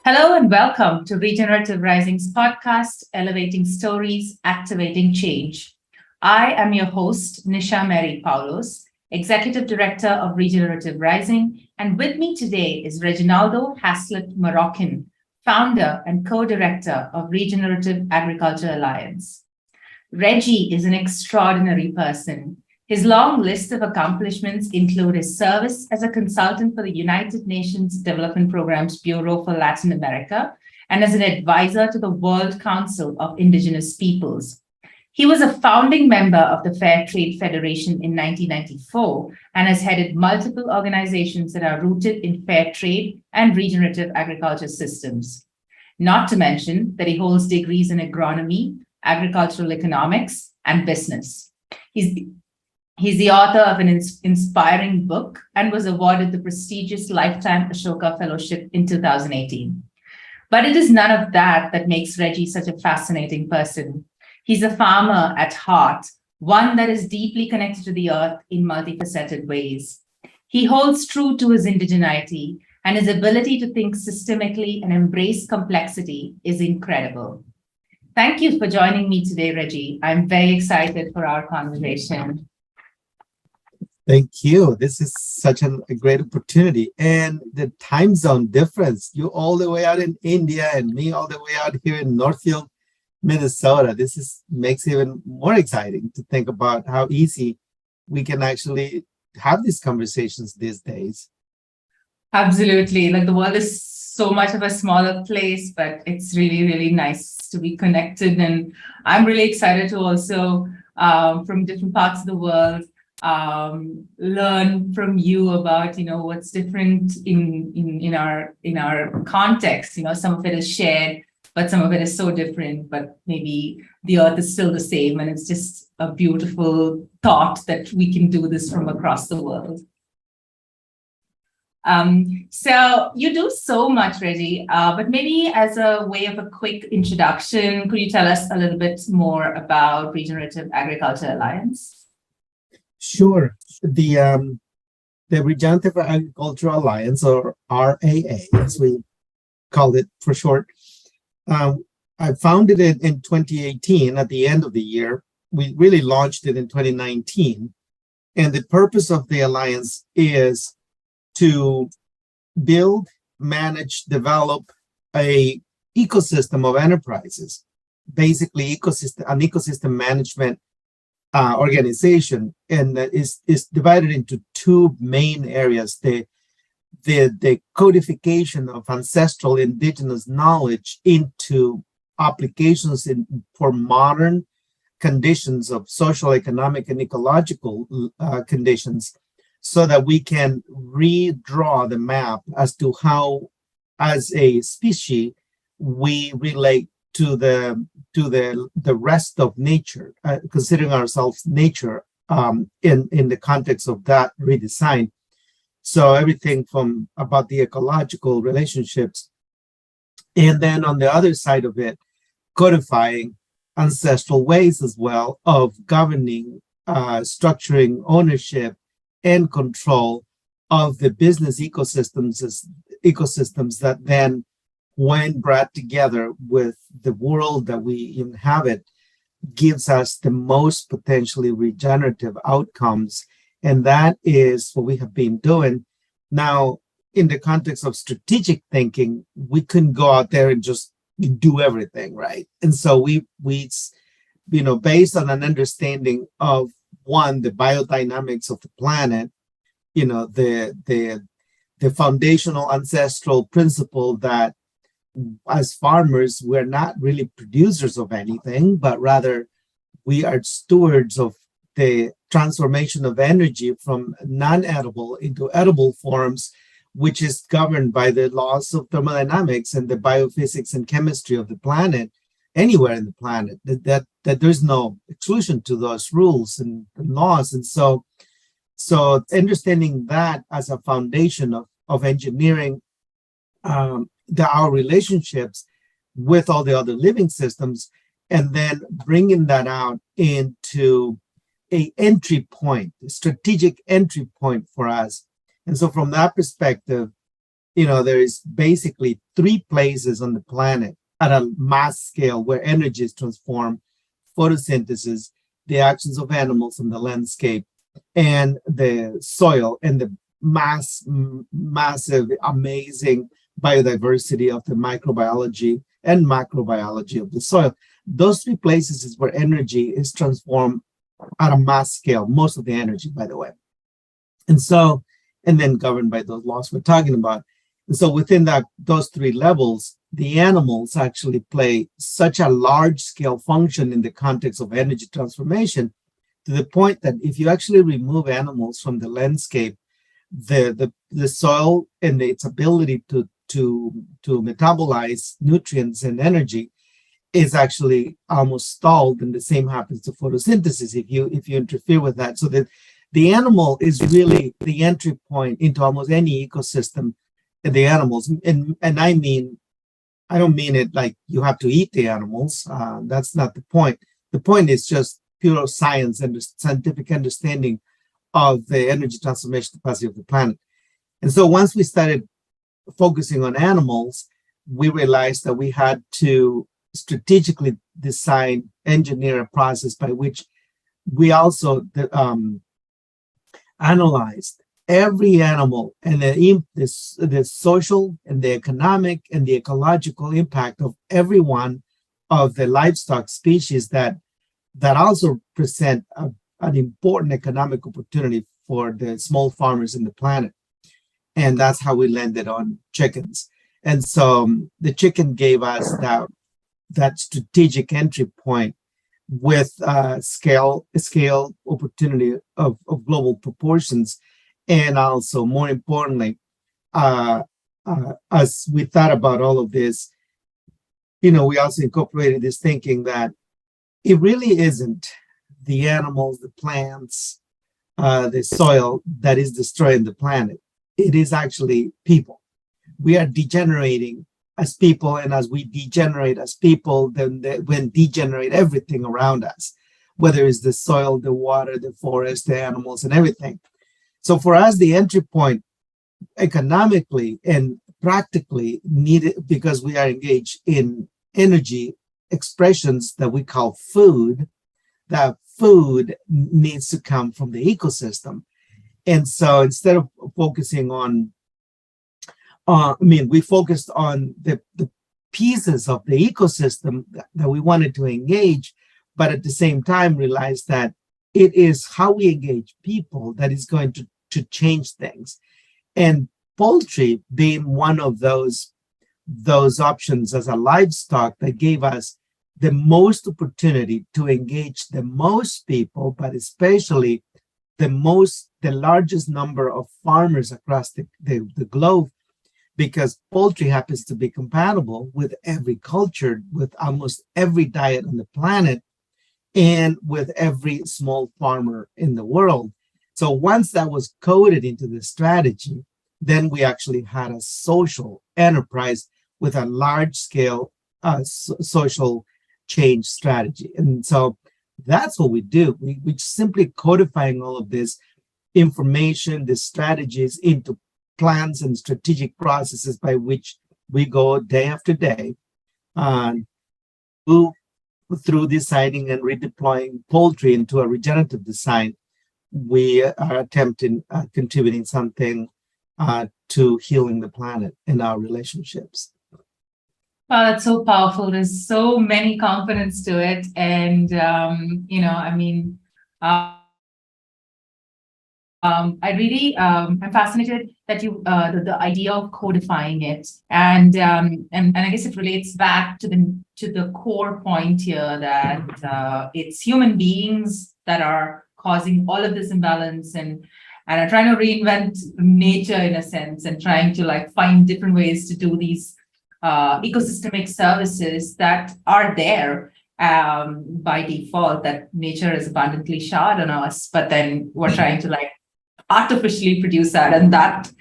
Hello and welcome to Regenerative Rising's podcast, Elevating Stories, Activating Change. I am your host, Nisha Mary Poulose, Executive Director of Regenerative Rising, and with me today is Reginaldo Haslett-Marroquin, Founder and Co-Director of Regenerative Agriculture Alliance. Regi is an extraordinary person. His long list of accomplishments include his service as a consultant for the United Nations Development Program's Bureau for Latin America and as an advisor to the World Council of Indigenous Peoples. He was a founding member of the Fair Trade Federation in 1994 and has headed multiple organizations that are rooted in fair trade and regenerative agriculture systems. Not to mention that he holds degrees in agronomy, agricultural economics, and business. He's the author of an inspiring book and was awarded the prestigious Lifetime Ashoka Fellowship in 2018. But it is none of that that makes Regi such a fascinating person. He's a farmer at heart, one that is deeply connected to the earth in multifaceted ways. He holds true to his indigeneity, and his ability to think systemically and embrace complexity is incredible. Thank you for joining me today, Regi. I'm very excited for our conversation. Thank you. This is such a great opportunity. And the time zone difference, you all the way out in India and me all the way out here in Northfield, Minnesota. Makes it even more exciting to think about how easy we can actually have these conversations these days. Absolutely. Like the world is so much of a smaller place, but it's really, really nice to be connected. And I'm really excited to also, from different parts of the world, learn from you about what's different in our context. Some of it is shared, but some of it is so different, but maybe the earth is still the same, and it's just a beautiful thought that we can do this from across the world. So you do so much, Regi, but maybe as a way of a quick introduction, could you tell us a little bit more about Regenerative Agriculture Alliance? Sure. The Regenerative Agriculture Alliance, or RAA, as we call it for short, I founded it in 2018 at the end of the year. We really launched it in 2019. And the purpose of the alliance is to build, manage, develop a ecosystem of enterprises, basically an ecosystem management organization, and is divided into two main areas: the codification of ancestral indigenous knowledge into applications for modern conditions of social, economic, and ecological conditions, so that we can redraw the map as to how, as a species, we relate to the rest of nature, considering ourselves nature in the context of that redesign. So everything from about the ecological relationships, and then on the other side of it, codifying ancestral ways as well of governing, structuring ownership and control of the business ecosystems that then, when brought together with the world that we inhabit, gives us the most potentially regenerative outcomes. And that is what we have been doing. Now, in the context of strategic thinking, we couldn't go out there and just do everything, right? And so we based on an understanding of, one, the biodynamics of the planet, the foundational ancestral principle that as farmers, we're not really producers of anything, but rather we are stewards of the transformation of energy from non-edible into edible forms, which is governed by the laws of thermodynamics and the biophysics and chemistry of the planet, anywhere in the planet, that there's no exclusion to those rules and laws. And so understanding that as a foundation of engineering our relationships with all the other living systems, and then bringing that out into a strategic entry point for us. And so from that perspective, there is basically three places on the planet at a mass scale where energy is transformed: photosynthesis, the actions of animals in the landscape, and the soil, and the massive, amazing biodiversity of the microbiology and macrobiology of the soil. Those three places is where energy is transformed at a mass scale, most of the energy, by the way. And then governed by those laws we're talking about. And so within those three levels, the animals actually play such a large scale function in the context of energy transformation, to the point that if you actually remove animals from the landscape, the soil and its ability to metabolize nutrients and energy is actually almost stalled, and the same happens to photosynthesis if you interfere with that. So that the animal is really the entry point into almost any ecosystem. The animals, and I don't mean it like you have to eat the animals. That's not the point. The point is just pure science and scientific understanding of the energy transformation capacity of the planet. And so once we started focusing on animals, we realized that we had to strategically engineer a process by which we also analyzed every animal and the social and the economic and the ecological impact of every one of the livestock species that also present an important economic opportunity for the small farmers in the planet. And that's how we landed on chickens. And so the chicken gave us that strategic entry point with scale opportunity of global proportions. And also, more importantly, as we thought about all of this, we also incorporated this thinking that it really isn't the animals, the plants, the soil that is destroying the planet. It is actually people. We are degenerating as people, and as we degenerate as people, then when degenerate everything around us, whether it's the soil, the water, the forest, the animals, and everything. So for us, the entry point economically and practically needed, because we are engaged in energy expressions that we call food, that food needs to come from the ecosystem. And so instead of focusing on, we focused on the pieces of the ecosystem that we wanted to engage, but at the same time realized that it is how we engage people that is going to change things. And poultry being one of those options as a livestock that gave us the most opportunity to engage the most people, but especially the largest number of farmers across the globe, because poultry happens to be compatible with every culture, with almost every diet on the planet, and with every small farmer in the world. So once that was coded into the strategy, then we actually had a social enterprise with a large-scale social change strategy. And so that's what we do. We simply codifying all of this information, the strategies into plans and strategic processes by which we go day after day through designing and redeploying poultry into a regenerative design. We are attempting contributing something to healing the planet and our relationships. Wow, that's so powerful. There's so many components to it. And, I really am fascinated that the idea of codifying it, and I guess it relates back to the core point here that it's human beings that are causing all of this imbalance and are trying to reinvent nature in a sense, and trying to find different ways to do these ecosystemic services that are there by default, that nature is abundantly showered on us, but then we're trying to artificially produce that. And that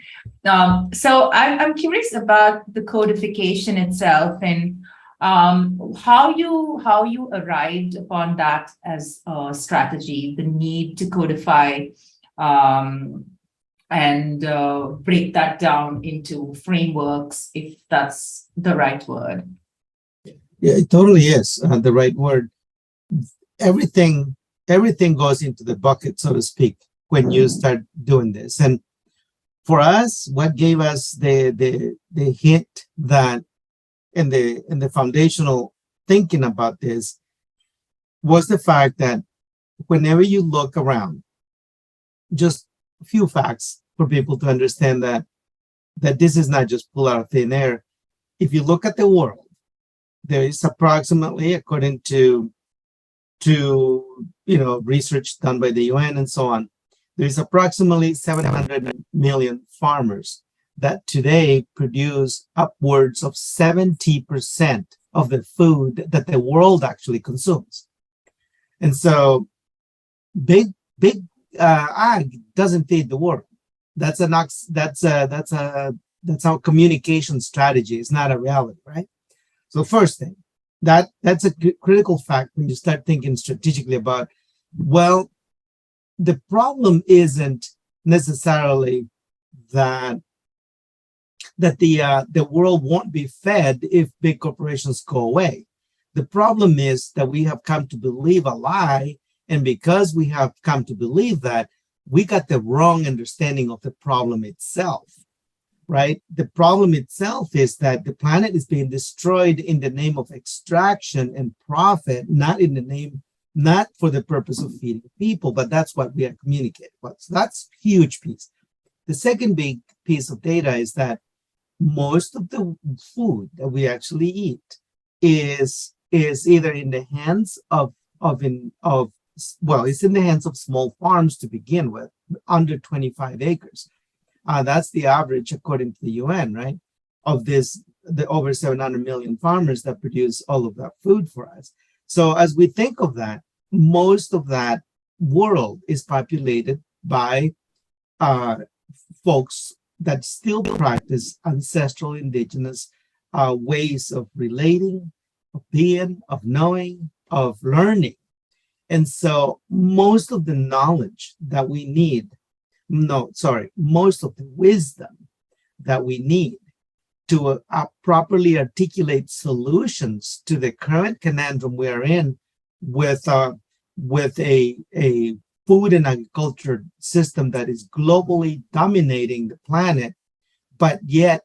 so I'm curious about the codification itself, and how you arrived upon that as a strategy, the need to codify and break that down into frameworks, if that's the right word. Yeah, it totally is the right word. Everything, everything goes into the bucket, so to speak, when you start doing this. And for us, what gave us the hint that in the foundational thinking about this was the fact that whenever you look around, just a few facts for people to understand that this is not just pull out of thin air. If you look at the world, there is approximately, according to research done by the UN and so on, there is approximately 700 million farmers that today produce upwards of 70% of the food that the world actually consumes. And so big ag doesn't feed the world. That's our communication strategy. It's not a reality, right? So first thing, that's a critical fact when you start thinking strategically about, well, the problem isn't necessarily that the world won't be fed if big corporations go away. The problem is that we have come to believe a lie, and because we have come to believe that, we got the wrong understanding of the problem itself, right? The problem itself is that the planet is being destroyed in the name of extraction and profit, not for the purpose of feeding people, but that's what we are communicating. So that's a huge piece. The second big piece of data is that most of the food that we actually eat is either in the hands it's in the hands of small farms to begin with, under 25 acres. That's the average, according to the UN, right? Of the over 700 million farmers that produce all of that food for us. So as we think of that, most of that world is populated by folks that still practice ancestral indigenous ways of relating, of being, of knowing, of learning. And so most of the knowledge that we need, most of the wisdom that we need to properly articulate solutions to the current conundrum we are in with a food and agriculture system that is globally dominating the planet, but yet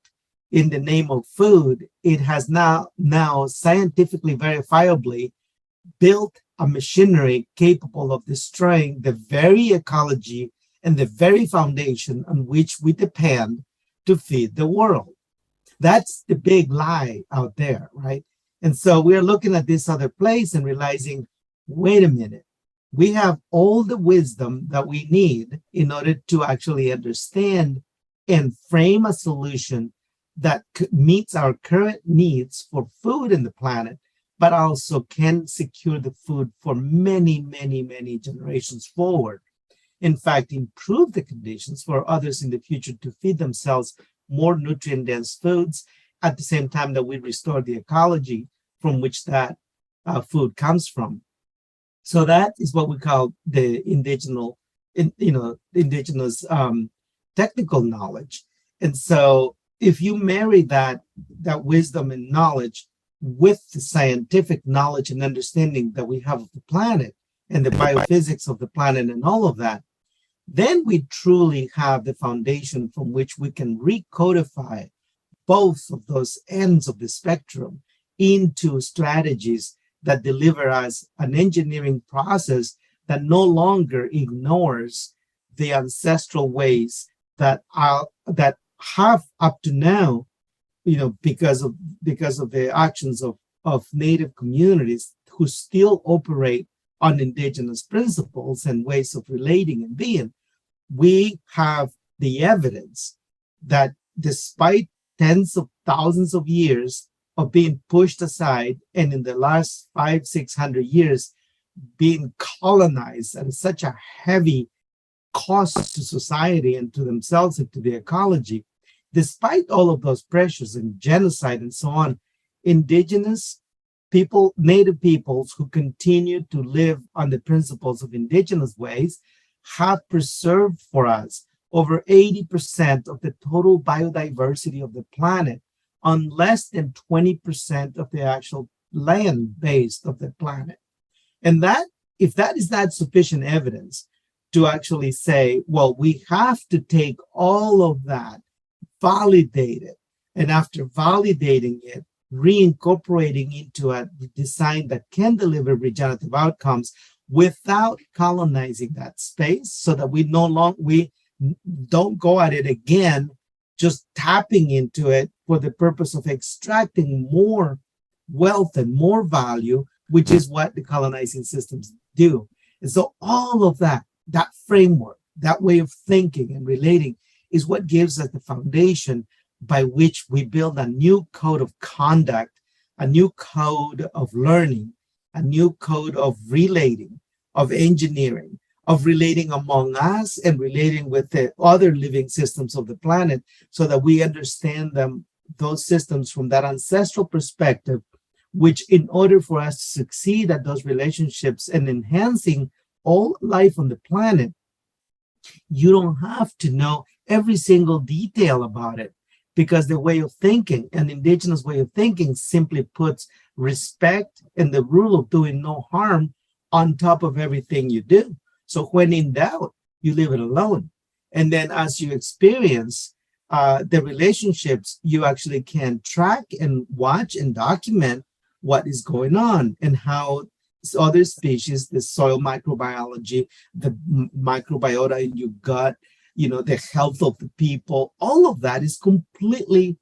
in the name of food, it has now scientifically verifiably built a machinery capable of destroying the very ecology and the very foundation on which we depend to feed the world. That's the big lie out there, right? And so we're looking at this other place and realizing, wait a minute, we have all the wisdom that we need in order to actually understand and frame a solution that meets our current needs for food in the planet, but also can secure the food for many, many, many generations forward. In fact, improve the conditions for others in the future to feed themselves more nutrient-dense foods at the same time that we restore the ecology from which that food comes from. So that is what we call the indigenous technical knowledge. And so if you marry that wisdom and knowledge with the scientific knowledge and understanding that we have of the planet and the biophysics of the planet and all of that, then we truly have the foundation from which we can recodify both of those ends of the spectrum into strategies that deliver us an engineering process that no longer ignores the ancestral ways that have up to now, because of the actions of native communities who still operate on indigenous principles and ways of relating and being. We have the evidence that despite tens of thousands of years of being pushed aside, and in the last 500-600 years being colonized at such a heavy cost to society and to themselves and to the ecology, despite all of those pressures and genocide and so on, indigenous people, native peoples who continue to live on the principles of indigenous ways have preserved for us over 80% of the total biodiversity of the planet on less than 20% of the actual land base of the planet. And that, if that is not sufficient evidence to actually say, well, we have to take all of that, validate it, and after validating it, reincorporating into a design that can deliver regenerative outcomes without colonizing that space, so that we don't go at it again, just tapping into it for the purpose of extracting more wealth and more value, which is what the colonizing systems do. And so all of that framework, that way of thinking and relating is what gives us the foundation by which we build a new code of conduct, a new code of learning, a new code of relating, of engineering, of relating among us and relating with the other living systems of the planet, so that we understand those systems from that ancestral perspective, which in order for us to succeed at those relationships and enhancing all life on the planet, you don't have to know every single detail about it, because the way of thinking, an indigenous way of thinking, simply puts respect and the rule of doing no harm on top of everything you do. So when in doubt, you leave it alone. And then as you experience the relationships, you actually can track and watch and document what is going on and how other species, the soil microbiology, the microbiota in your gut, the health of the people, all of that is completely,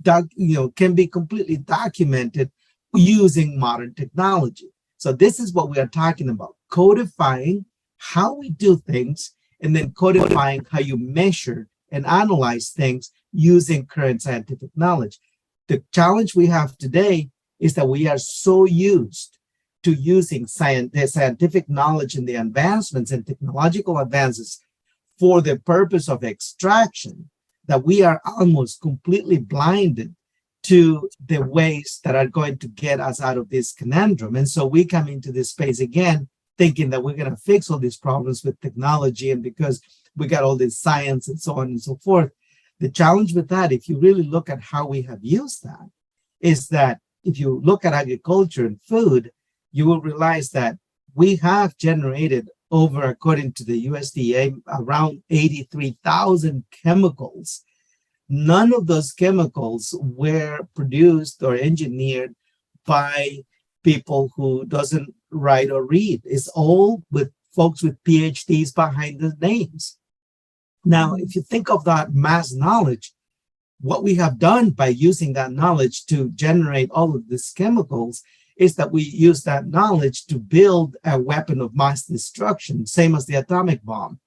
can be completely documented using modern technology. So this is what we are talking about, codifying how we do things, and then codifying how you measure and analyze things using current scientific knowledge. The challenge we have today is that we are so used to using the scientific knowledge and the advancements and technological advances for the purpose of extraction that we are almost completely blinded to the ways that are going to get us out of this conundrum. And so we come into this space again, thinking that we're going to fix all these problems with technology, and because we got all this science and so on and so forth. The challenge with that, if you really look at how we have used that, is that if you look at agriculture and food, you will realize that we have generated over, according to the USDA, around 83,000 chemicals. None of those chemicals were produced or engineered by people who doesn't write or read. It's all with folks with PhDs behind the names. Now, if you think of that mass knowledge, what we have done by using that knowledge to generate all of these chemicals is that we use that knowledge to build a weapon of mass destruction, same as the atomic bomb.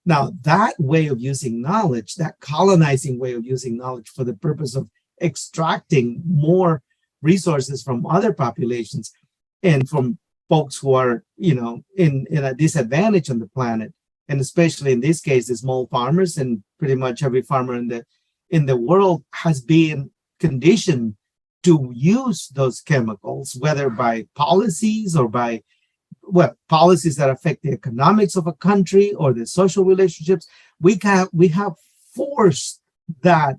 Now, that way of using knowledge, that colonizing way of using knowledge for the purpose of extracting more resources from other populations and from folks who are, in a disadvantage on the planet, and especially in this case, the small farmers, and pretty much every farmer in the world has been conditioned to use those chemicals, whether by policies or by policies that affect the economics of a country or the social relationships. We have forced that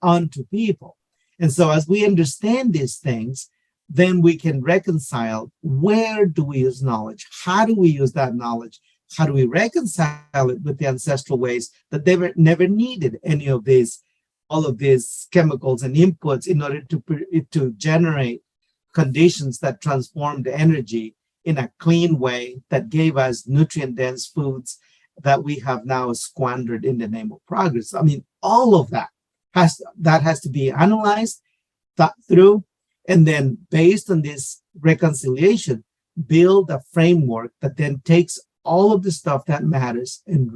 onto people. And so as we understand these things, then we can reconcile, where do we use knowledge? How do we use that knowledge? How do we reconcile it with the ancestral ways that they never needed any of these, all of these chemicals and inputs in order to generate conditions that transformed energy in a clean way that gave us nutrient-dense foods that we have now squandered in the name of progress. I mean, all of that has to be analyzed, thought through, and then based on this reconciliation, build a framework that then takes all of the stuff that matters and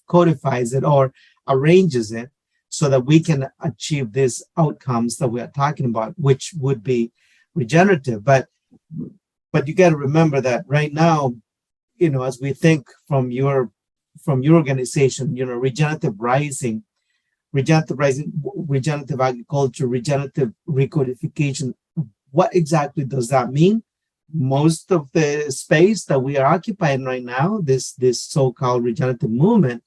codifies it or arranges it so that we can achieve these outcomes that we are talking about, which would be regenerative. But you got to remember that right now, as we think from your organization, regenerative rising, regenerative agriculture, regenerative recodification, what exactly does that mean? Most of the space that we are occupying right now, this so-called regenerative movement,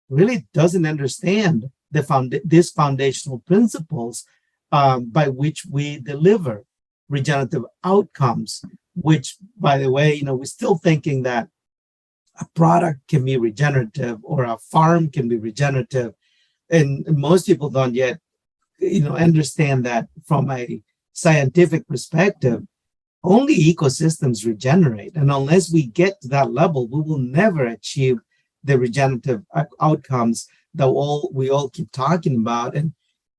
really doesn't understand these foundational principles by which we deliver regenerative outcomes, which, by the way, we're still thinking that a product can be regenerative or a farm can be regenerative. And most people don't yet, understand that from a scientific perspective, only ecosystems regenerate. And unless we get to that level, we will never achieve the regenerative outcomes that we all keep talking about. And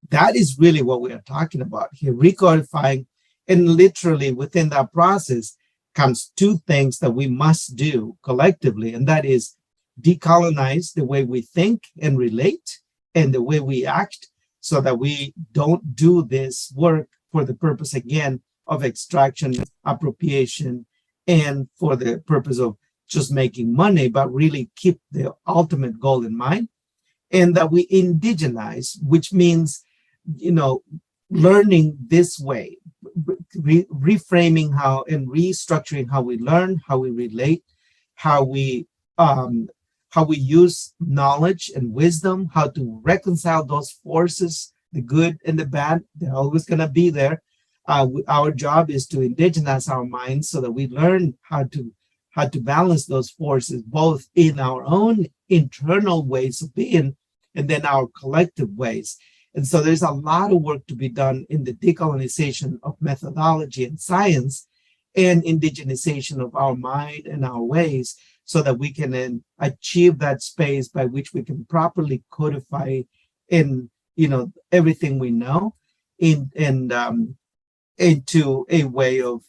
that is really what we are talking about here, recodifying. And literally within that process comes two things that we must do collectively, and that is decolonize the way we think and relate and the way we act, so that we don't do this work for the purpose, again, of extraction, appropriation, and for the purpose of just making money, but really keep the ultimate goal in mind. And that we indigenize, which means, learning this way, reframing how and restructuring how we learn, how we relate, how we use knowledge and wisdom, how to reconcile those forces, the good and the bad. They're always going to be there. Our job is to indigenize our minds so that we learn how to balance those forces, both in our own internal ways of being and then our collective ways. And so there's a lot of work to be done in the decolonization of methodology and science and indigenization of our mind and our ways, so that we can then achieve that space by which we can properly codify in, everything we know into a way of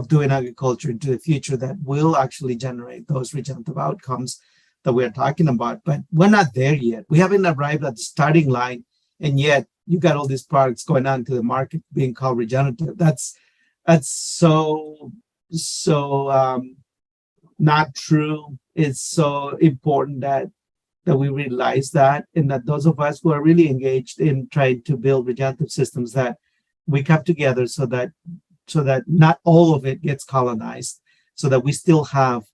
doing agriculture into the future that will actually generate those regenerative outcomes that we're talking about. But we're not there yet. We haven't arrived at the starting line, and yet you got all these products going on to the market being called regenerative. That's so not true. It's so important that we realize that, and that those of us who are really engaged in trying to build regenerative systems, that we come together so that not all of it gets colonized, so that we still have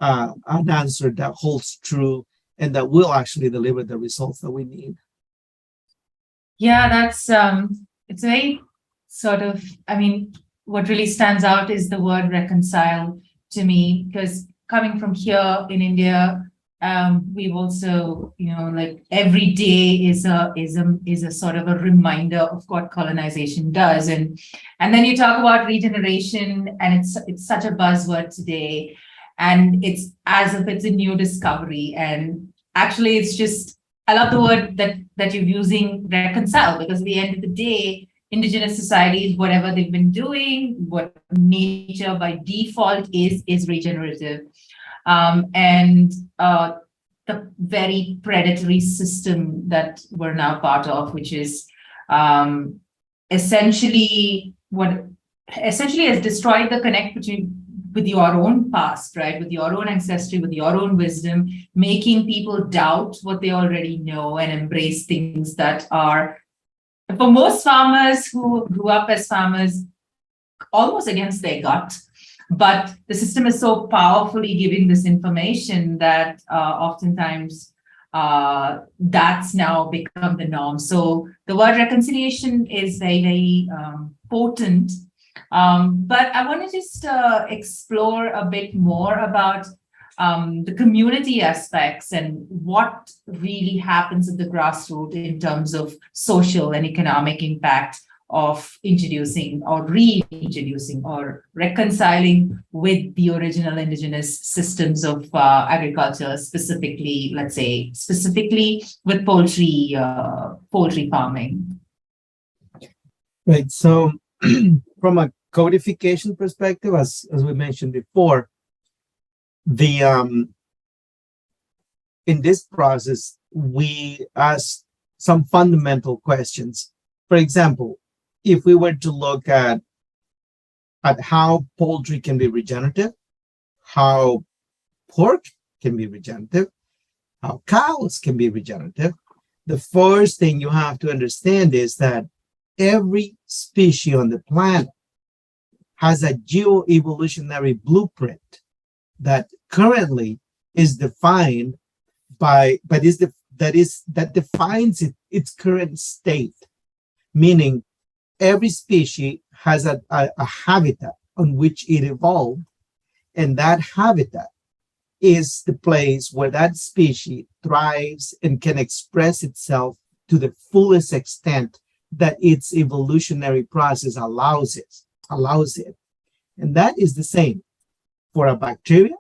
an answer that holds true and that will actually deliver the results that we need. Yeah, that's it's very sort of, what really stands out is the word reconcile to me, because coming from here in India, we've also, like every day is a sort of a reminder of what colonization does. And then you talk about regeneration, and it's such a buzzword today. And it's as if it's a new discovery. And actually, it's just, I love the word that you're using, reconcile, because at the end of the day, indigenous societies, whatever they've been doing, what nature by default is regenerative. And the very predatory system that we're now part of, which is essentially has destroyed the connect with your own past, right? With your own ancestry, with your own wisdom, making people doubt what they already know and embrace things that are, for most farmers who grew up as farmers, almost against their gut. But the system is so powerfully giving this information that oftentimes that's now become the norm. So the word reconciliation is very, very potent. But I want to just explore a bit more about the community aspects and what really happens at the grassroots in terms of social and economic impact of introducing or reintroducing or reconciling with the original indigenous systems of agriculture, specifically with poultry farming. Right. So from a codification perspective, as we mentioned before, in this process, we ask some fundamental questions. For example, if we were to look at how poultry can be regenerative, how pork can be regenerative, how cows can be regenerative, the first thing you have to understand is that every species on the planet has a geoevolutionary blueprint that currently is defined that defines its current state, meaning every species has a habitat on which it evolved, and that habitat is the place where that species thrives and can express itself to the fullest extent that its evolutionary process allows it. And that is the same for a bacteria,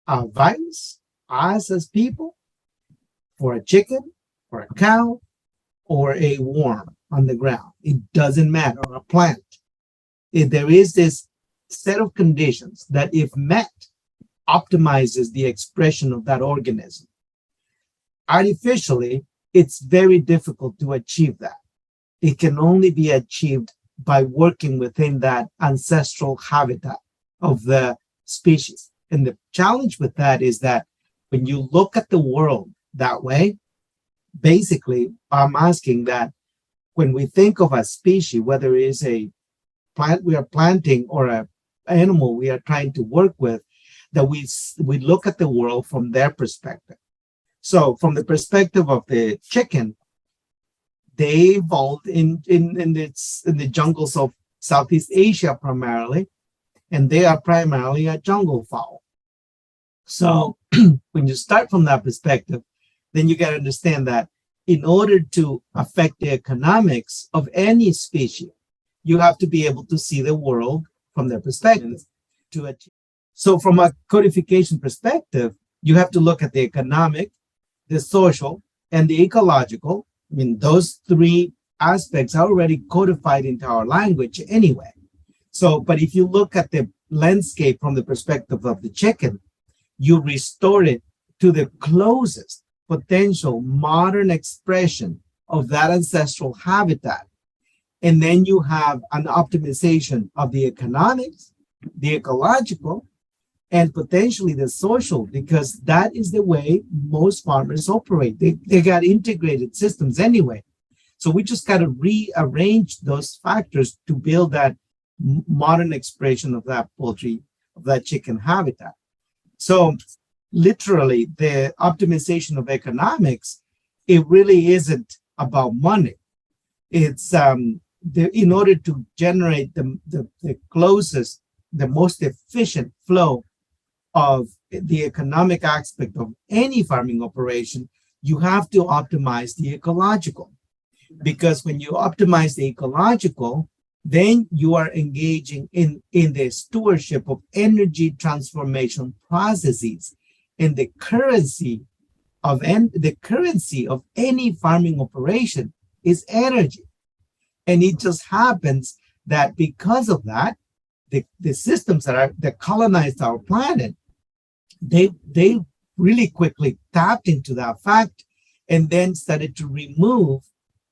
a virus, us as people, for a chicken, or a cow, or a worm on the ground. It doesn't matter, or a plant. If there is this set of conditions that, if met, optimizes the expression of that organism. Artificially, it's very difficult to achieve that. It can only be achieved by working within that ancestral habitat of the species. And the challenge with that is that when you look at the world that way, basically, I'm asking that when we think of a species, whether it is a plant we are planting or an animal we are trying to work with, that we look at the world from their perspective. So from the perspective of the chicken, they evolved in the jungles of Southeast Asia primarily, and they are primarily a jungle fowl. So when you start from that perspective, then you got to understand that in order to affect the economics of any species, you have to be able to see the world from their perspective to achieve. So from a codification perspective, you have to look at the economic, the social, and the ecological. I mean, those three aspects are already codified into our language anyway. So, but if you look at the landscape from the perspective of the chicken, you restore it to the closest potential modern expression of that ancestral habitat. And then you have an optimization of the economics, the ecological, and potentially the social, because that is the way most farmers operate. They got integrated systems anyway. So we just got to rearrange those factors to build that modern expression of that poultry, of that chicken habitat. So literally, the optimization of economics, it really isn't about money. It's in order to generate the closest, the most efficient flow of the economic aspect of any farming operation, you have to optimize the ecological. Because when you optimize the ecological, then you are engaging in the stewardship of energy transformation processes. And the currency of any farming operation is energy. And it just happens that because of that, the systems that colonized our planet, they really quickly tapped into that fact and then started to remove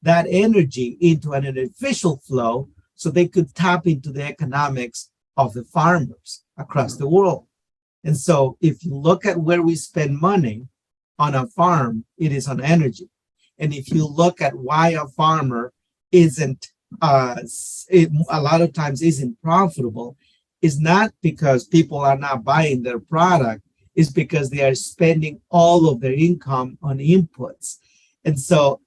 that energy into an artificial flow so they could tap into the economics of the farmers across the world. And so if you look at where we spend money on a farm, it is on energy. And if you look at why a farmer isn't, a lot of times isn't profitable, is not because people are not buying their product, it's because they are spending all of their income on inputs. And so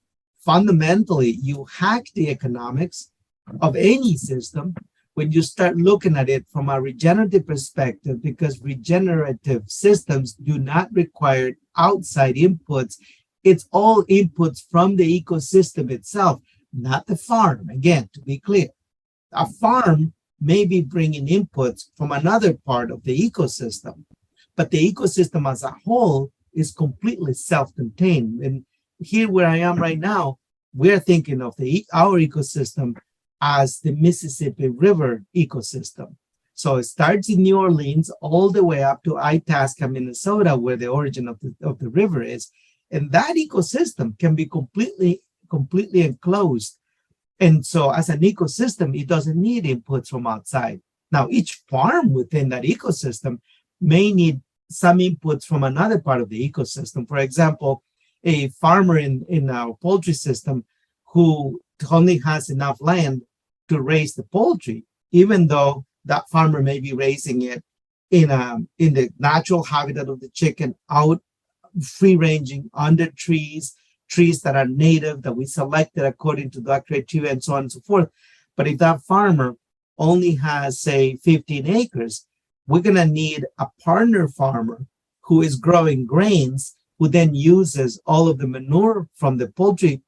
fundamentally, you hack the economics of any system when you start looking at it from a regenerative perspective, because regenerative systems do not require outside inputs. It's all inputs from the ecosystem itself, not the farm. Again, to be clear, a farm may be bringing inputs from another part of the ecosystem, but the ecosystem as a whole is completely self-contained. And here where I am right now, we're thinking of our ecosystem as the Mississippi River ecosystem. So it starts in New Orleans all the way up to Itasca, Minnesota, where the origin of the river is. And that ecosystem can be completely enclosed. And so as an ecosystem, it doesn't need inputs from outside. Now, each farm within that ecosystem may need some inputs from another part of the ecosystem. For example, a farmer in our poultry system who only has enough land to raise the poultry, even though that farmer may be raising it in the natural habitat of the chicken out free-ranging under trees that are native, that we selected according to that criteria, and so on and so forth. But if that farmer only has, say, 15 acres, we're going to need a partner farmer who is growing grains, who then uses all of the manure from the poultry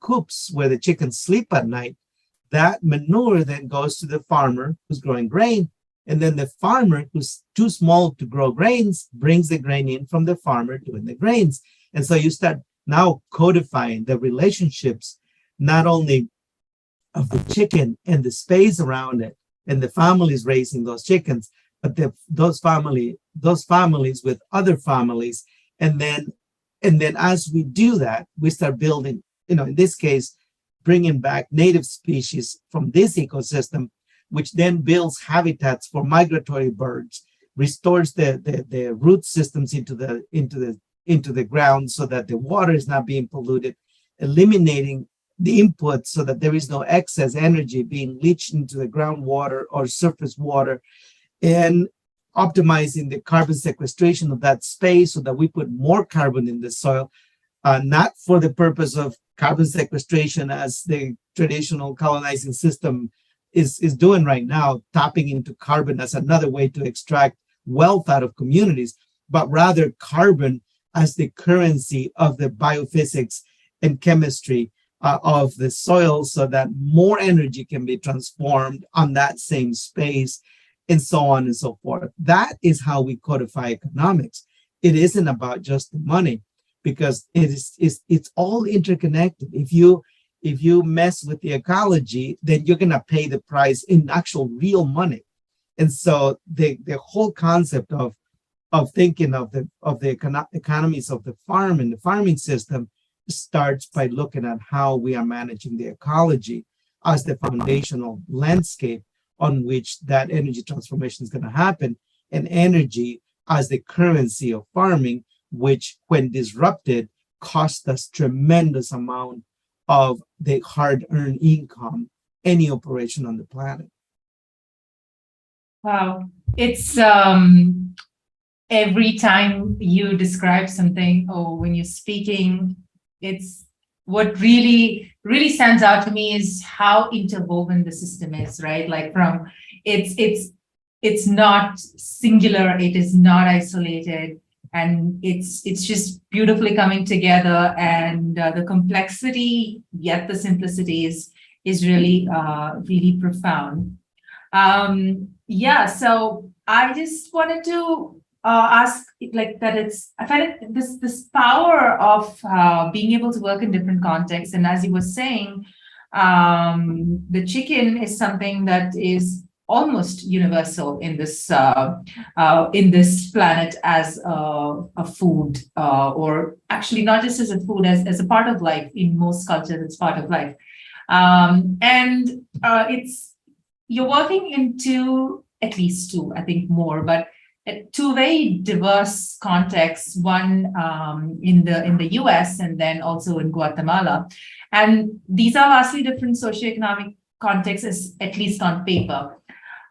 coops where the chickens sleep at night. That manure then goes to the farmer who's growing grain, and then the farmer who's too small to grow grains brings the grain in from the farmer doing the grains. And so you start now codifying the relationships, not only of the chicken and the space around it and the families raising those chickens, but those families with other families. And then as we do that, we start building, in this case, bringing back native species from this ecosystem, which then builds habitats for migratory birds, restores the root systems into the ground so that the water is not being polluted, eliminating the input so that there is no excess energy being leached into the groundwater or surface water, and optimizing the carbon sequestration of that space so that we put more carbon in the soil, not for the purpose of carbon sequestration as the traditional colonizing system is doing right now, tapping into carbon as another way to extract wealth out of communities, but rather carbon as the currency of the biophysics and chemistry of the soil, so that more energy can be transformed on that same space, and so on and so forth. That is how we codify economics. It isn't about just the money, because it's all interconnected. If you mess with the ecology, then you're gonna pay the price in actual real money. And so the whole concept of thinking of the economies of the farm and the farming system starts by looking at how we are managing the ecology as the foundational landscape on which that energy transformation is going to happen, and energy as the currency of farming, which, when disrupted, cost us tremendous amount of the hard-earned income any operation on the planet. Wow. It's every time you describe something or when you're speaking, it's what really stands out to me is how interwoven the system is, right? Like from it's not singular, it is not isolated, and it's just beautifully coming together, and the complexity yet the simplicity is really really profound. So I just wanted to ask, like, that I find it this power of being able to work in different contexts. And as you were saying, the chicken is something that is almost universal in this planet as a food, or actually not just as a food, as a part of life. In most cultures, it's part of life, and you're working into at least two, I think more, but two very diverse contexts, one in the US and then also in Guatemala. And these are vastly different socioeconomic contexts, at least on paper.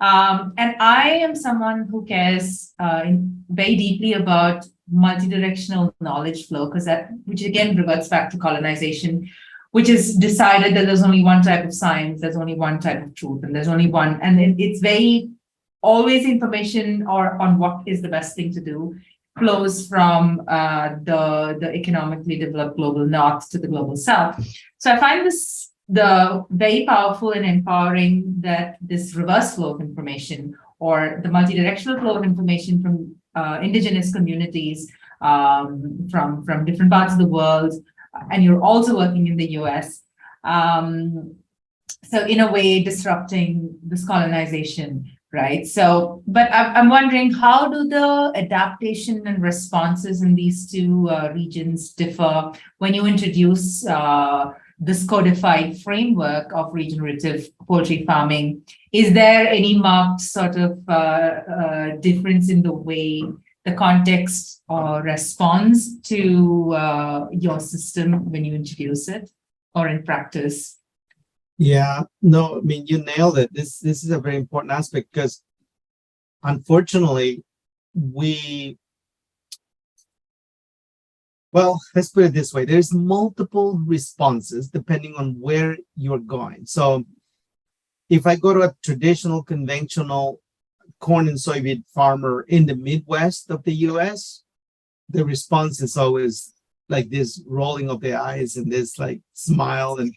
And I am someone who cares very deeply about multidirectional knowledge flow, which again reverts back to colonization, which is decided that there's only one type of science, there's only one type of truth, and there's only one, and it's very always information or on what is the best thing to do flows from the economically developed global north to the global south. So I find this the very powerful and empowering that this reverse flow of information, or the multidirectional flow of information from indigenous communities from different parts of the world, and you're also working in the US. So in a way, disrupting this colonization, right? So, but I'm wondering, how do the adaptation and responses in these two regions differ when you introduce this codified framework of regenerative poultry farming? Is there any marked sort of difference in the way the context responds to your system when you introduce it, or in practice? Yeah, no, I mean, you nailed it. This is a very important aspect, because unfortunately, we Well, let's put it this way. There's multiple responses depending on where you're going. So if I go to a traditional, conventional corn and soybean farmer in the Midwest of the US, the response is always like this rolling of the eyes and this like smile, and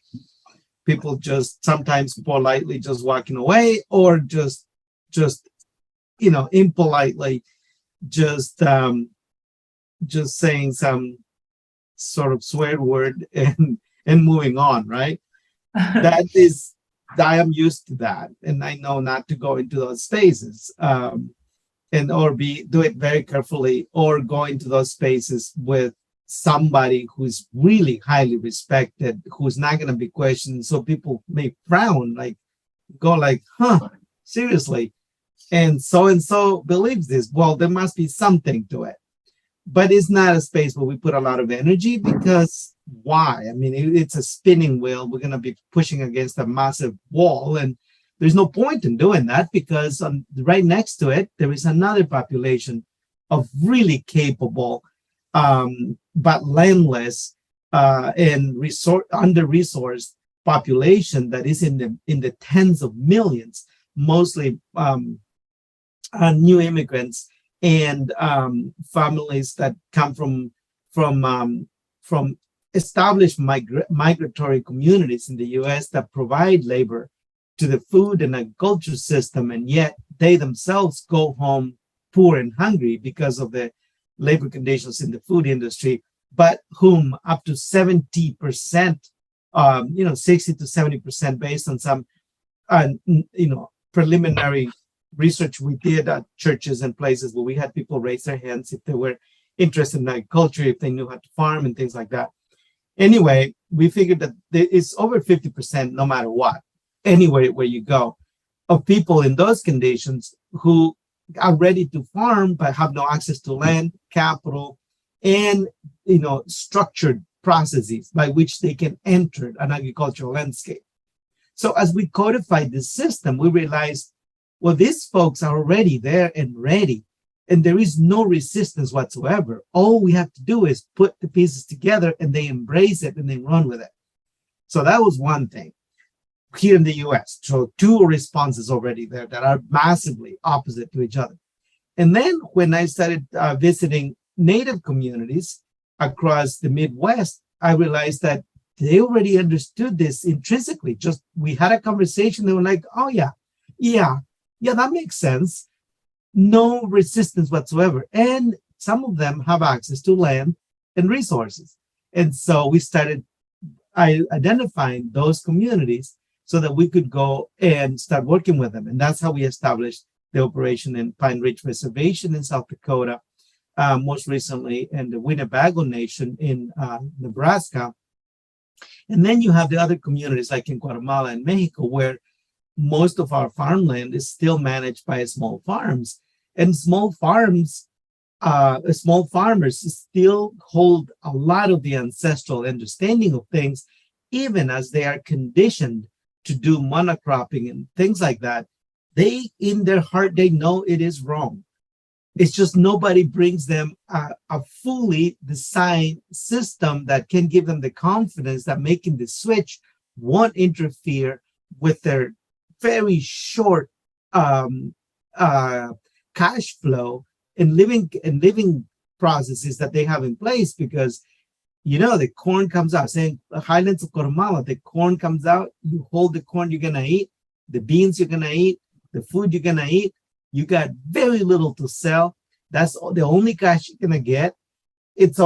people just sometimes politely just walking away, or just impolitely just saying some sort of swear word and moving on, right? That is, I am used to that, and I know not to go into those spaces, and or do it very carefully, or go into those spaces with somebody who's really highly respected, who's not going to be questioned, so people may frown, like go like, huh, seriously, and so believes this. Well, there must be something to it, but it's not a space where we put a lot of energy, because why? I mean, it's a spinning wheel. We're going to be pushing against a massive wall, and there's no point in doing that, because right next to it, there is another population of really capable, but landless and under-resourced population that is in the tens of millions, mostly new immigrants and families that come from established migratory communities in the U.S. that provide labor to the food and agriculture system, and yet they themselves go home poor and hungry because of the labor conditions in the food industry, but whom up to 70%, 60 to 70%, based on some, preliminary research we did at churches and places where we had people raise their hands if they were interested in agriculture, if they knew how to farm and things like that. Anyway, we figured that it's over 50%, no matter what, anywhere where you go, of people in those conditions who are ready to farm but have no access to land, capital, and structured processes by which they can enter an agricultural landscape. So as we codified this system, we realized, well, these folks are already there and ready, and there is no resistance whatsoever. All we have to do is put the pieces together, and they embrace it and they run with it. So that was one thing here in the US. So two responses already there that are massively opposite to each other. And then when I started visiting Native communities across the Midwest, I realized that they already understood this intrinsically. Just we had a conversation, they were like, oh yeah, that makes sense. No resistance whatsoever. And some of them have access to land and resources. And so we started identifying those communities so that we could go and start working with them. And that's how we established the operation in Pine Ridge Reservation in South Dakota, most recently in the Winnebago Nation in Nebraska. And then you have the other communities like in Guatemala and Mexico, where most of our farmland is still managed by small farms. And small farmers still hold a lot of the ancestral understanding of things, even as they are conditioned to do monocropping and things like that. They, in their heart, they know it is wrong. It's just nobody brings them a fully designed system that can give them the confidence that making the switch won't interfere with their very short cash flow and living processes that they have in place. Because the corn comes out, saying the highlands of Guatemala, the corn comes out, you hold the corn you're gonna eat, the beans you're gonna eat, the food you're gonna eat, you got very little to sell. That's the only cash you're gonna get. It's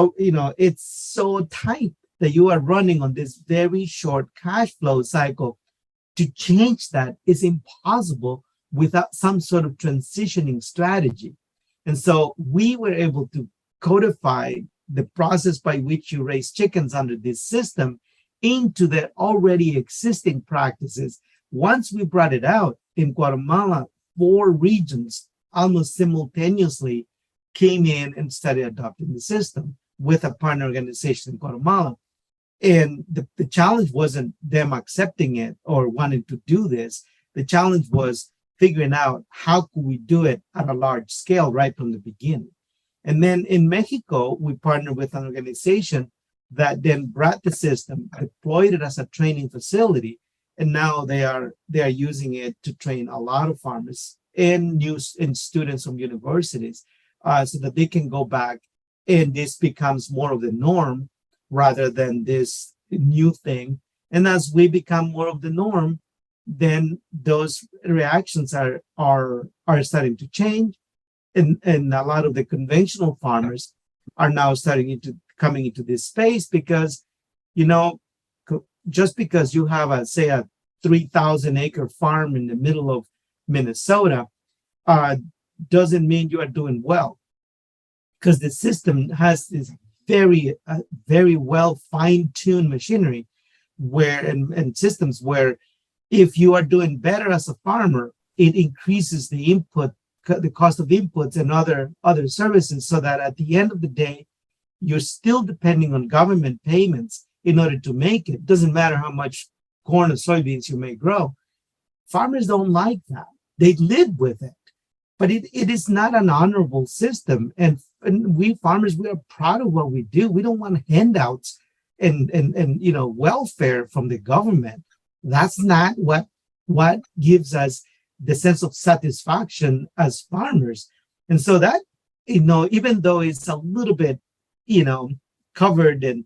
so tight that you are running on this very short cash flow cycle. To change that is impossible without some sort of transitioning strategy. And so we were able to codify the process by which you raise chickens under this system into their already existing practices. Once we brought it out in Guatemala, 4 regions almost simultaneously came in and started adopting the system with a partner organization in Guatemala. And the challenge wasn't them accepting it or wanting to do this. The challenge was figuring out how could we do it at a large scale right from the beginning. And then in Mexico, we partnered with an organization that then brought the system, deployed it as a training facility, and now they are using it to train a lot of farmers and students from universities, so that they can go back, and this becomes more of the norm rather than this new thing. And as we become more of the norm, then those reactions are starting to change, and a lot of the conventional farmers are now coming into this space because, just because you have a 3,000 acre farm in the middle of Minnesota, doesn't mean you are doing well, because the system has this very well fine-tuned machinery and systems where if you are doing better as a farmer, it increases the cost of inputs and other services, so that at the end of the day, you're still depending on government payments in order to make it. Doesn't matter how much corn or soybeans you may grow. Farmers don't like that. They live with it. But it is not an honorable system. And we farmers, we are proud of what we do. We don't want handouts and welfare from the government. That's not what gives us the sense of satisfaction as farmers. And so that, even though it's a little bit, covered and,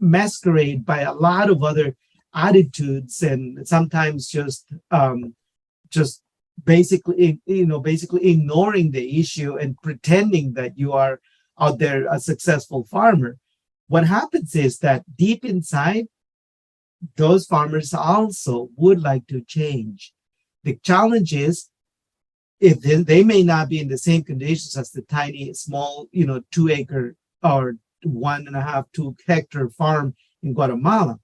masquerade by a lot of other attitudes, and sometimes just basically ignoring the issue and pretending that you are out there a successful farmer. What happens is that deep inside, those farmers also would like to change. The challenge is, if they may not be in the same conditions as the tiny, small, 2 acre or 1.5, 2 hectare farm in Guatemala.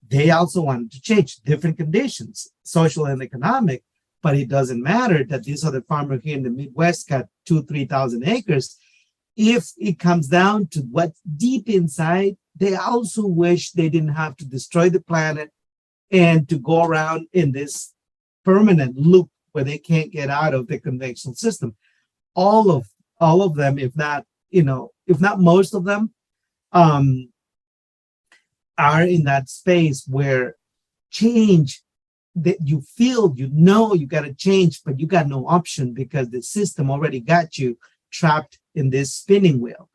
They also wanted to change different conditions, social and economic, but it doesn't matter that this other farmer here in the Midwest got 2,000-3,000 acres. If it comes down to what's deep inside, they also wish they didn't have to destroy the planet and to go around in this permanent loop where they can't get out of the conventional system. All of them, if not most of them, are in that space where change, that you feel, you got to change, but you got no option because the system already got you trapped in this spinning wheel.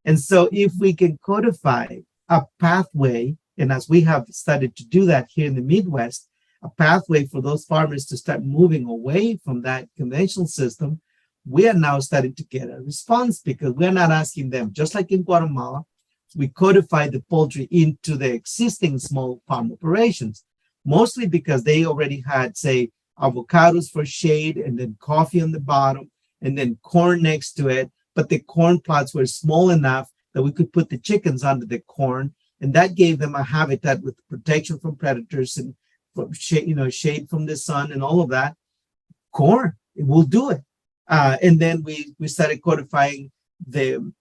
And so if we can codify a pathway, and as we have started to do that here in the Midwest, a pathway for those farmers to start moving away from that conventional system, we are now starting to get a response, because we're not asking them, just like in Guatemala, we codified the poultry into the existing small farm operations, mostly because they already had, say, avocados for shade, and then coffee on the bottom, and then corn next to it. But the corn plots were small enough that we could put the chickens under the corn, and that gave them a habitat with protection from predators and from shade from the sun and all of that. Corn, it will do it. And then we started codifying the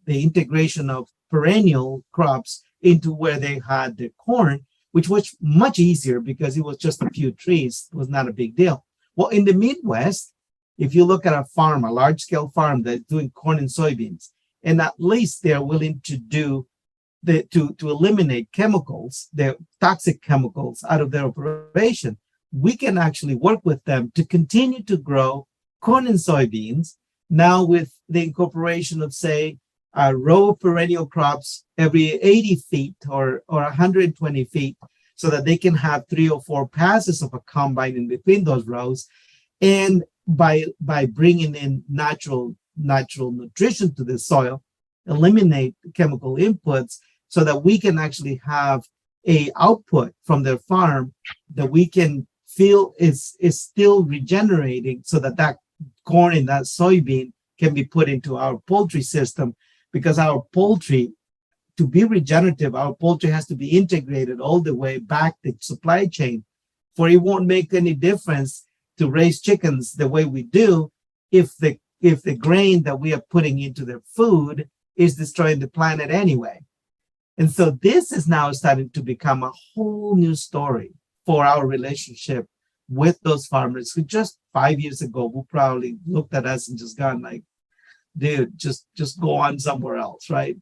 integration of perennial crops into where they had the corn, which was much easier because it was just a few trees. It was not a big deal. Well, in the Midwest, if you look at a farm, a large-scale farm that's doing corn and soybeans, and at least they're willing to do to eliminate chemicals, the toxic chemicals out of their operation, we can actually work with them to continue to grow corn and soybeans, now with the incorporation of, say, a row of perennial crops every 80 feet or 120 feet, so that they can have 3 or 4 passes of a combine in between those rows. And by bringing in natural nutrition to the soil, eliminate chemical inputs, so that we can actually have a output from their farm that we can feel is still regenerating, so that corn and that soybean can be put into our poultry system. Because our poultry, to be regenerative, our poultry has to be integrated all the way back the supply chain, for it won't make any difference to raise chickens the way we do if the grain that we are putting into their food is destroying the planet anyway. And so this is now starting to become a whole new story for our relationship with those farmers who just 5 years ago will probably looked at us and just gone like, dude, just go on somewhere else, right?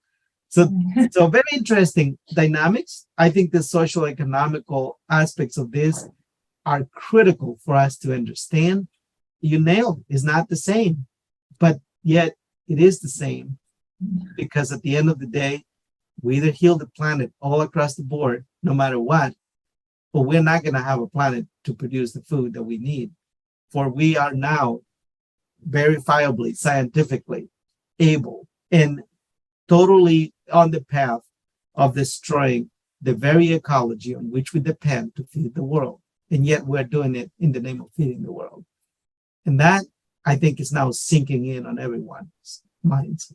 So very interesting dynamics. I think the social economical aspects of this are critical for us to understand. You nailed it. It's not the same, but yet it is the same, because at the end of the day, we either heal the planet all across the board, no matter what, but we're not going to have a planet to produce the food that we need. For we are now verifiably, scientifically able and totally on the path of destroying the very ecology on which we depend to feed the world. And yet we're doing it in the name of feeding the world. And that, I think, is now sinking in on everyone's minds.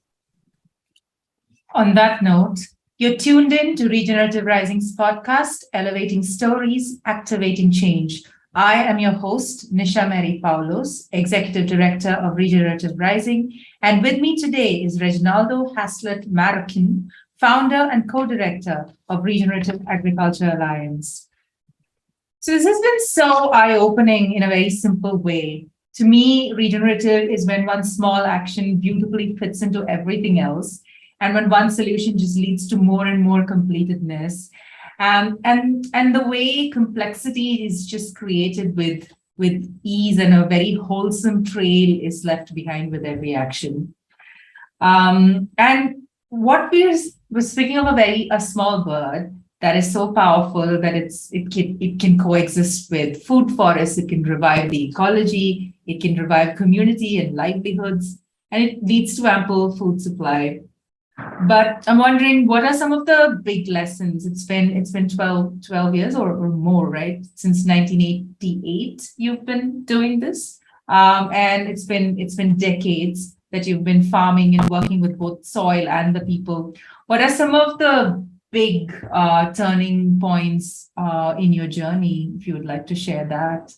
On that note, you're tuned in to Regenerative Rising's podcast, Elevating Stories, Activating Change. I am your host, Nisha Mary Poulose, Executive Director of Regenerative Rising. And with me today is Reginaldo Haslett-Marroquin, Founder and Co-Director of Regenerative Agriculture Alliance. So this has been so eye-opening in a very simple way. To me, regenerative is when one small action beautifully fits into everything else, and when one solution just leads to more and more completedness. And the way complexity is just created with ease, and a very wholesome trail is left behind with every action. And what we're speaking of a small bird that is so powerful that it can coexist with food forests, it can revive the ecology, it can revive community and livelihoods, and it leads to ample food supply. But I'm wondering, what are some of the big lessons? It's been 12 years or more, right? Since 1988, you've been doing this. And it's been decades that you've been farming and working with both soil and the people. What are some of the big turning points in your journey, if you would like to share that?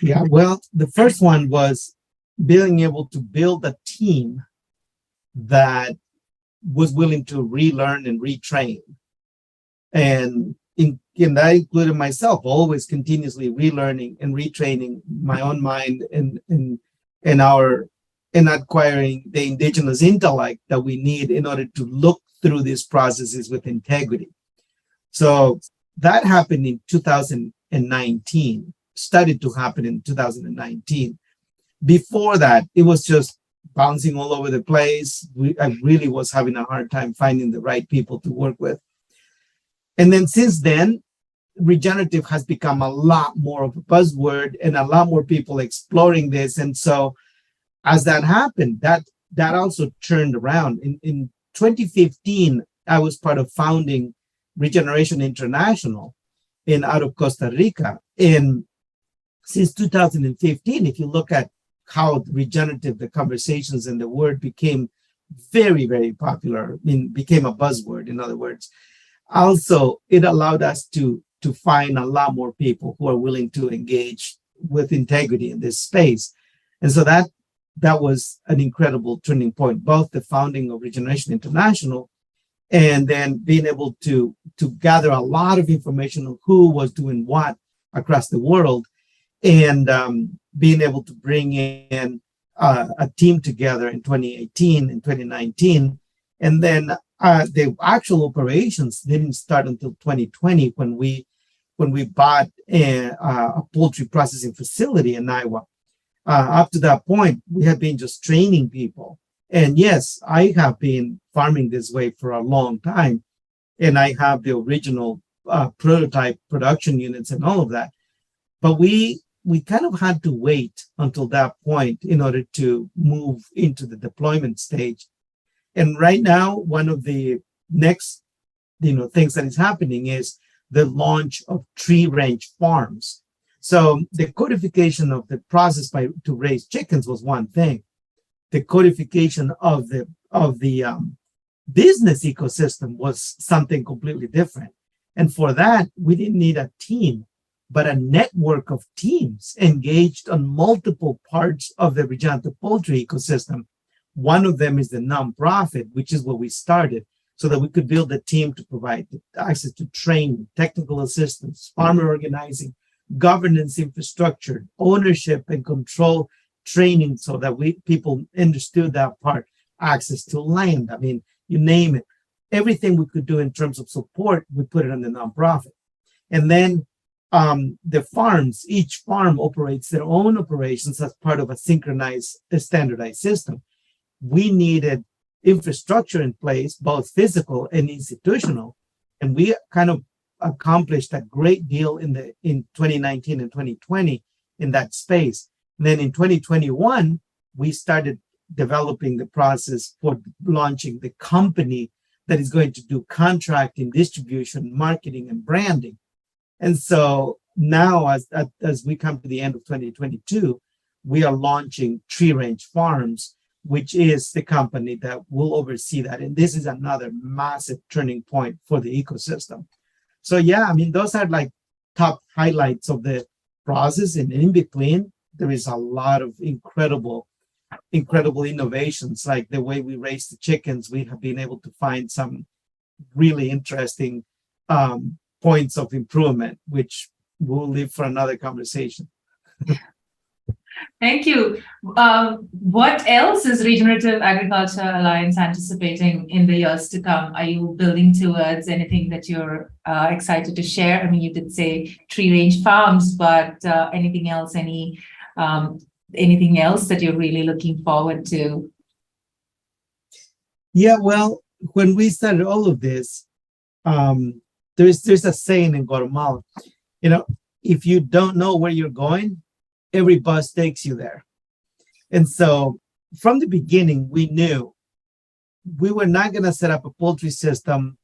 Yeah, well, the first one was being able to build a team that was willing to relearn and retrain. And that included myself, always continuously relearning and retraining my own mind and acquiring the indigenous intellect that we need in order to look through these processes with integrity. So that happened in 2019, started to happen in 2019. Before that, it was just bouncing all over the place. I really was having a hard time finding the right people to work with. And then since then, regenerative has become a lot more of a buzzword and a lot more people exploring this. And so as that happened, that also turned around. In 2015, I was part of founding Regeneration International out of Costa Rica. And since 2015, if you look at how regenerative, the conversations and the word became very, very popular, became a buzzword, in other words. Also, it allowed us to find a lot more people who are willing to engage with integrity in this space. And so that was an incredible turning point, both the founding of Regeneration International and then being able to gather a lot of information on who was doing what across the world, and being able to bring in a team together in 2018 and 2019. And then the actual operations didn't start until 2020 when we bought a poultry processing facility in Iowa. Up to that point, we had been just training people. And yes, I have been farming this way for a long time. And I have the original prototype production units and all of that. But we kind of had to wait until that point in order to move into the deployment stage. And right now, one of the next things that is happening is the launch of tree range farms. So the codification of the process to raise chickens was one thing. The codification of the business ecosystem was something completely different. And for that, we didn't need a team, but a network of teams engaged on multiple parts of the regenerative poultry ecosystem. One of them is the nonprofit, which is where we started, so that we could build a team to provide access to training, technical assistance, farmer organizing, governance infrastructure, ownership and control, training so that people understood that part, access to land. I mean, you name it. Everything we could do in terms of support, we put it in the nonprofit. And then the farms, each farm operates their own operations as part of a synchronized, standardized system. We needed infrastructure in place, both physical and institutional. And we kind of accomplished a great deal in 2019 and 2020 in that space. And then in 2021, we started developing the process for launching the company that is going to do contracting, distribution, marketing, and branding. And so now, as we come to the end of 2022, we are launching Tree Range Farms, which is the company that will oversee that. And this is another massive turning point for the ecosystem. So yeah, I mean, those are like top highlights of the process. And in between, there is a lot of incredible innovations, like the way we raise the chickens. We have been able to find some really interesting points of improvement, which we'll leave for another conversation. Thank you. What else is Regenerative Agriculture Alliance anticipating in the years to come? Are you building towards anything that you're excited to share? I mean, you did say Tree Range Farms, but anything else? Anything else that you're really looking forward to? Yeah, well, when we started all of this, there's a saying in Guatemala, if you don't know where you're going, every bus takes you there. And so from the beginning, we knew we were not going to set up a poultry system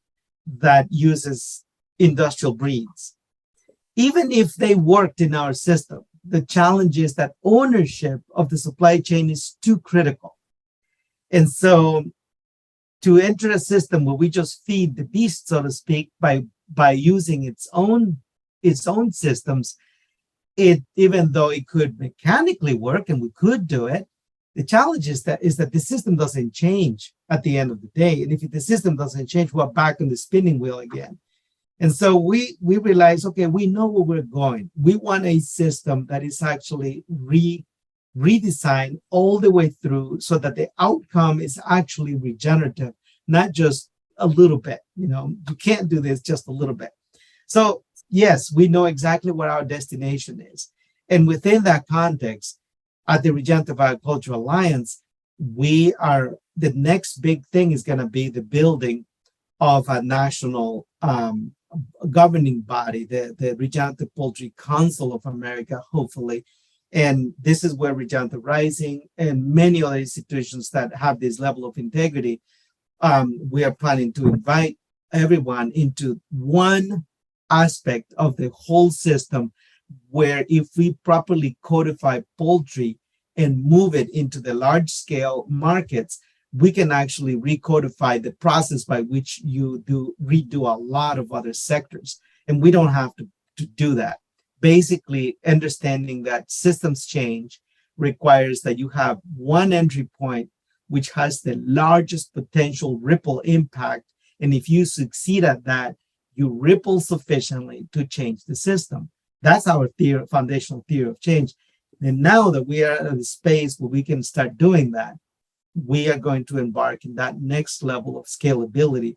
that uses industrial breeds. Even if they worked in our system, the challenge is that ownership of the supply chain is too critical. And so to enter a system where we just feed the beast, so to speak, by using its own systems, even though it could mechanically work and we could do it, the challenge is that the system doesn't change at the end of the day. And if the system doesn't change, we're back on the spinning wheel again. And so we realized, okay, we know where we're going. We want a system that is actually redesigned all the way through so that the outcome is actually regenerative, not just a little bit. You can't do this just a little bit. So yes, we know exactly what our destination is. And within that context, at the Regenerative Agriculture Alliance, the next big thing is going to be the building of a national governing body, the Regenerative Poultry Council of America, hopefully. And this is where Regenerative Rising and many other institutions that have this level of integrity, we are planning to invite everyone into one aspect of the whole system, where if we properly codify poultry and move it into the large scale markets, we can actually recodify the process by which you redo a lot of other sectors. And we don't have to do that. Basically, understanding that systems change requires that you have one entry point which has the largest potential ripple impact. And if you succeed at that, you ripple sufficiently to change the system. That's our foundational theory of change. And now that we are at a space where we can start doing that, we are going to embark in that next level of scalability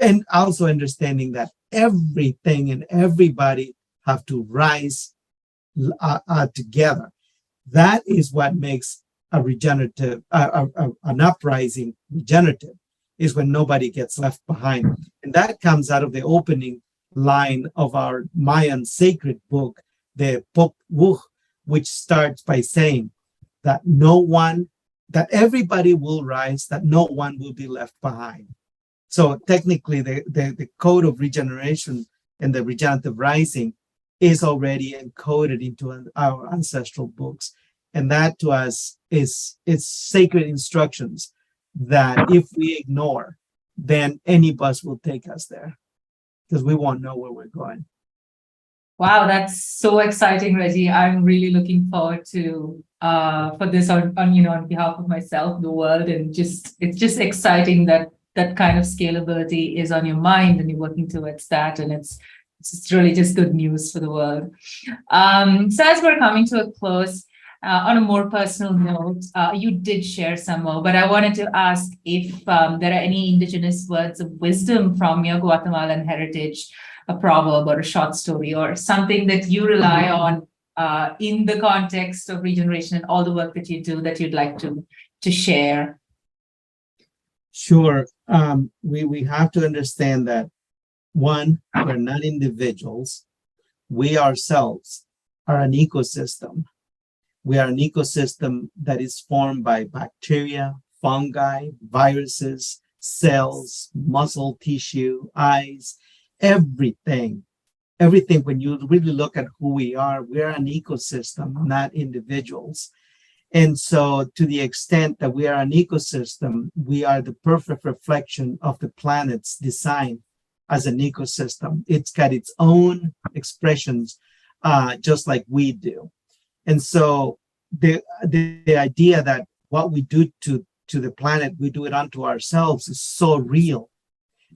and also understanding that everything and everybody have to rise together. That is what makes a regenerative, an uprising regenerative, is when nobody gets left behind. And that comes out of the opening line of our Mayan sacred book, the Pop Wuh, which starts by saying that that everybody will rise, that no one will be left behind. So technically, the code of regeneration and the regenerative rising is already encoded into our ancestral books. And that to us is sacred instructions that if we ignore, then any bus will take us there because we won't know where we're going. Wow, that's so exciting, Regi. I'm really looking forward to for this on behalf of myself, the world, and it's just exciting that kind of scalability is on your mind and you're working towards that, and it's really just good news for the world. So as we're coming to a close, On a more personal note, you did share some more, but I wanted to ask if there are any indigenous words of wisdom from your Guatemalan heritage, a proverb or a short story or something that you rely on in the context of regeneration and all the work that you do that you'd like to share. Sure. We have to understand that one, we're not individuals. We ourselves are an ecosystem. We are an ecosystem that is formed by bacteria, fungi, viruses, cells, muscle tissue, eyes, everything. Everything, when you really look at who we are an ecosystem, not individuals. And so to the extent that we are an ecosystem, we are the perfect reflection of the planet's design as an ecosystem. It's got its own expressions, just like we do. And so the idea that what we do to the planet, we do it unto ourselves is so real.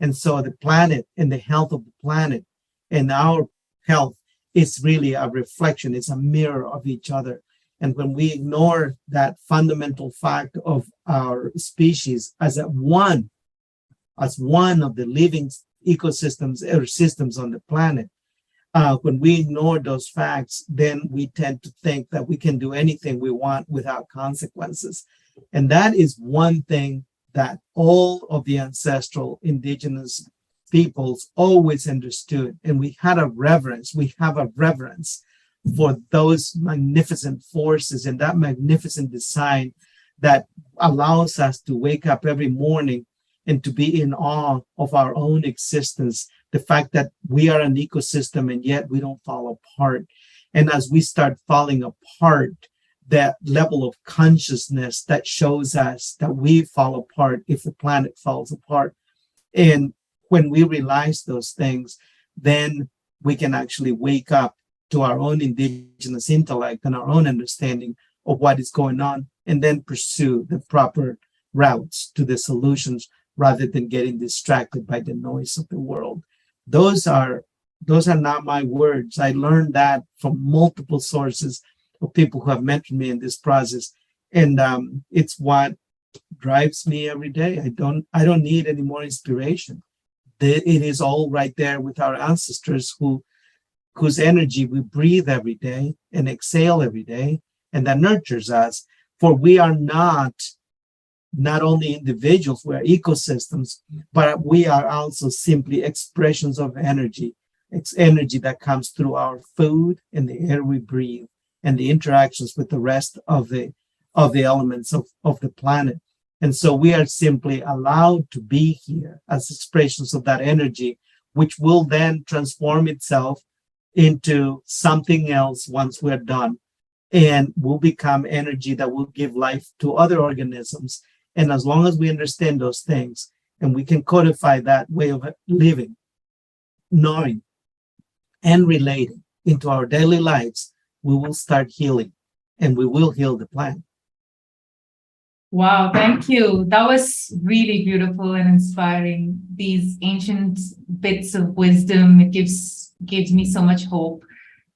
And so the planet and the health of the planet and our health is really a reflection, it's a mirror of each other. And when we ignore that fundamental fact of our species as one of the living ecosystems or systems on the planet, when we ignore those facts, then we tend to think that we can do anything we want without consequences. And that is one thing that all of the ancestral indigenous peoples always understood. And we have a reverence for those magnificent forces and that magnificent design that allows us to wake up every morning and to be in awe of our own existence, the fact that we are an ecosystem and yet we don't fall apart. And as we start falling apart, that level of consciousness that shows us that we fall apart if the planet falls apart. And when we realize those things, then we can actually wake up to our own indigenous intellect and our own understanding of what is going on, and then pursue the proper routes to the solutions rather than getting distracted by the noise of the world. Those are not my words. I learned that from multiple sources of people who have mentored me in this process. And it's what drives me every day. I don't need any more inspiration. It is all right there with our ancestors whose energy we breathe every day and exhale every day, and that nurtures us. For we are not only individuals, we are ecosystems, but we are also simply expressions of energy. It's energy that comes through our food and the air we breathe and the interactions with the rest of the elements of the planet. And so we are simply allowed to be here as expressions of that energy, which will then transform itself into something else once we're done, and will become energy that will give life to other organisms. And as long as we understand those things and we can codify that way of living, knowing, and relating into our daily lives, we will start healing, and we will heal the planet. Wow, thank you. That was really beautiful and inspiring. These ancient bits of wisdom, it gives me so much hope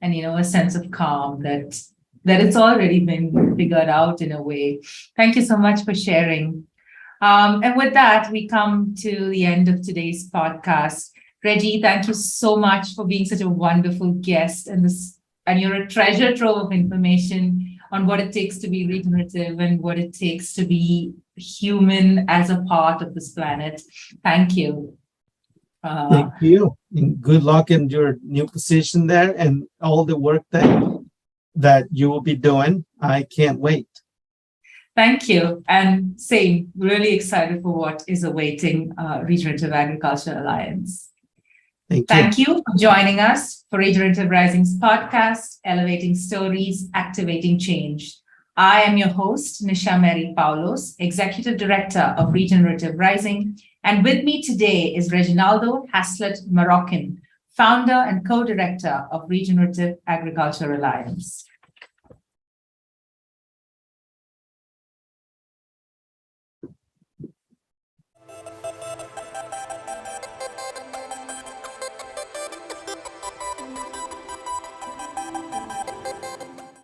and a sense of calm that it's already been figured out in a way. Thank you so much for sharing. And with that, we come to the end of today's podcast. Regi, thank you so much for being such a wonderful guest, and you're a treasure trove of information on what it takes to be regenerative and what it takes to be human as a part of this planet. Thank you. Thank you. And good luck in your new position there and all the work that you will be doing. I can't wait. Thank you. And same, really excited for what is awaiting Regenerative Agriculture Alliance. Thank you for joining us for Regenerative Rising's podcast, Elevating Stories, Activating Change. I am your host, Nisha Mary Poulose, Executive Director of Regenerative Rising. And with me today is Reginaldo Haslett-Marroquin, Founder and Co-Director of Regenerative Agriculture Alliance.